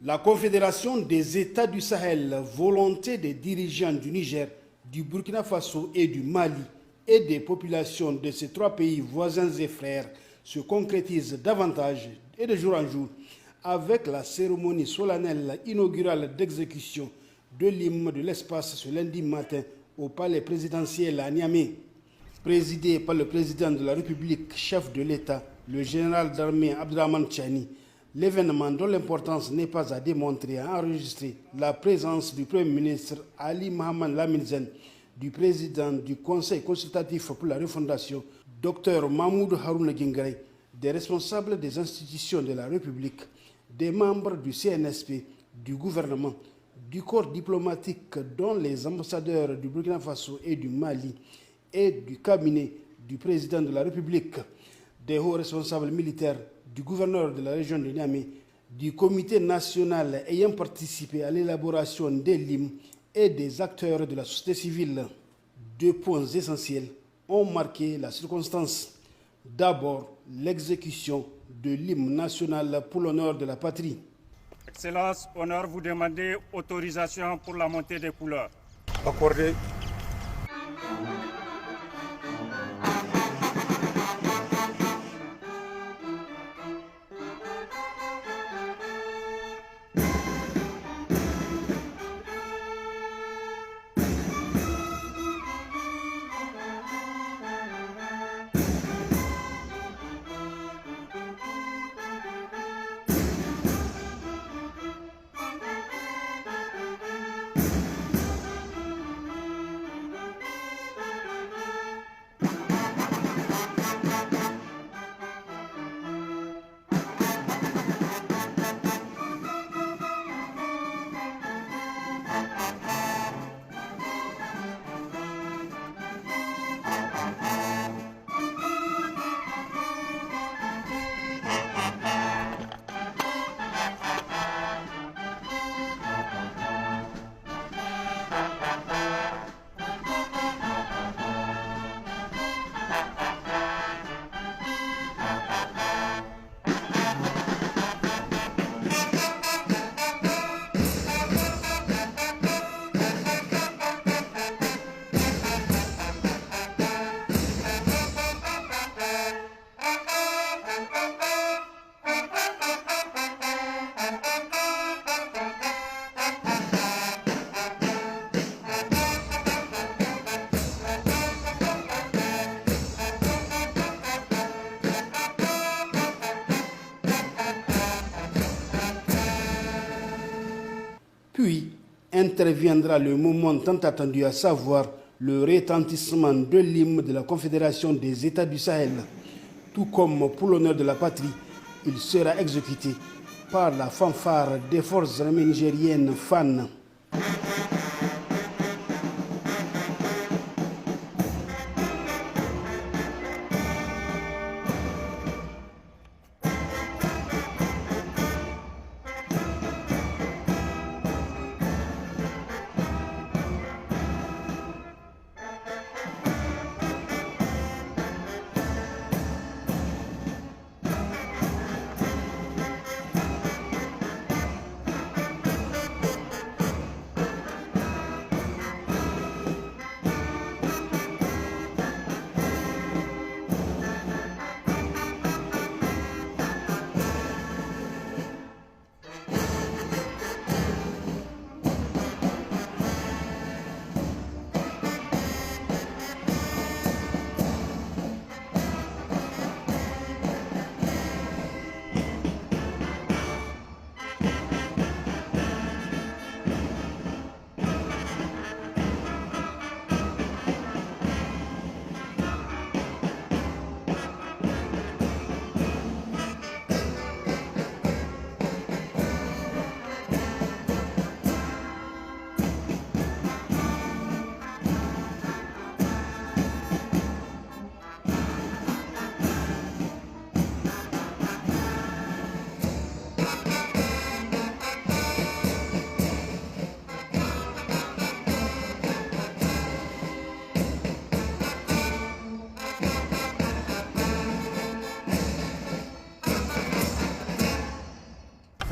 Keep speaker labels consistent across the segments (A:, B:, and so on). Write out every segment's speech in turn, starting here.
A: La Confédération des États du Sahel, volonté des dirigeants du Niger, du Burkina Faso et du Mali et des populations de ces trois pays voisins et frères se concrétise davantage et de jour en jour avec la cérémonie solennelle inaugurale d'exécution de l'hymne de l'espace ce lundi matin au palais présidentiel à Niamey. Présidé par le président de la République, chef de l'État, le général d'armée Abdrahmane Tchani, l'événement dont l'importance n'est pas à démontrer a enregistré la présence du Premier ministre Ali Mohamed Lamine Zen, du président du Conseil consultatif pour la refondation, Dr Mahmoud Harouna Gingare, des responsables des institutions de la République, des membres du CNSP, du gouvernement, du corps diplomatique dont les ambassadeurs du Burkina Faso et du Mali et du cabinet du président de la République, des hauts responsables militaires, du gouverneur de la région de Niamey, du comité national ayant participé à l'élaboration des l'hymne et des acteurs de la société civile. Deux points essentiels ont marqué la circonstance. D'abord, l'exécution de l'hymne national pour l'honneur de la patrie.
B: Excellence, honneur, vous demandez autorisation pour la montée des couleurs.
C: Accordé.
A: Puis interviendra le moment tant attendu, à savoir le retentissement de l'hymne de la Confédération des États du Sahel. Tout comme pour l'honneur de la patrie, il sera exécuté par la fanfare des forces armées nigériennes FAN.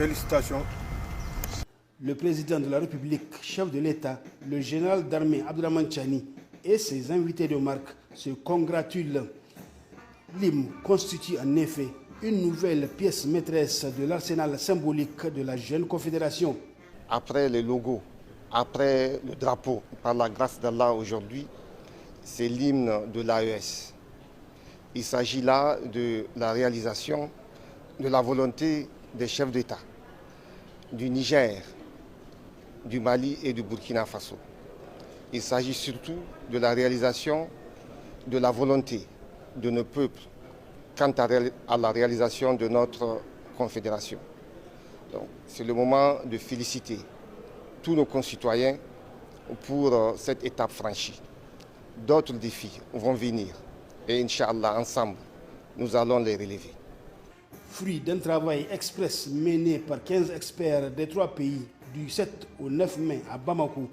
C: Félicitations.
A: Le président de la République, chef de l'État, le général d'armée Abdourahmane Chani et ses invités de marque se congratulent. L'hymne constitue en effet une nouvelle pièce maîtresse de l'arsenal symbolique de la jeune confédération.
C: Après le logo, après le drapeau, par la grâce d'Allah aujourd'hui, c'est l'hymne de l'AES. Il s'agit là de la réalisation de la volonté des chefs d'État du Niger, du Mali et du Burkina Faso. Il s'agit surtout de la réalisation de la volonté de nos peuples quant à la réalisation de notre confédération. C'est le moment de féliciter tous nos concitoyens pour cette étape franchie. D'autres défis vont venir et Inch'Allah, ensemble, nous allons les relever.
A: Fruit d'un travail express mené par 15 experts des 3 pays du 7 au 9 mai à Bamako,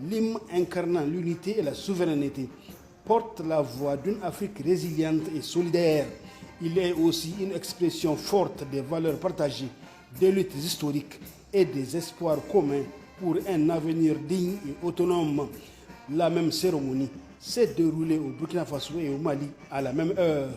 A: l'hymne incarnant l'unité et la souveraineté porte la voix d'une Afrique résiliente et solidaire. Il est aussi une expression forte des valeurs partagées, des luttes historiques et des espoirs communs pour un avenir digne et autonome. La même cérémonie s'est déroulée au Burkina Faso et au Mali à la même heure.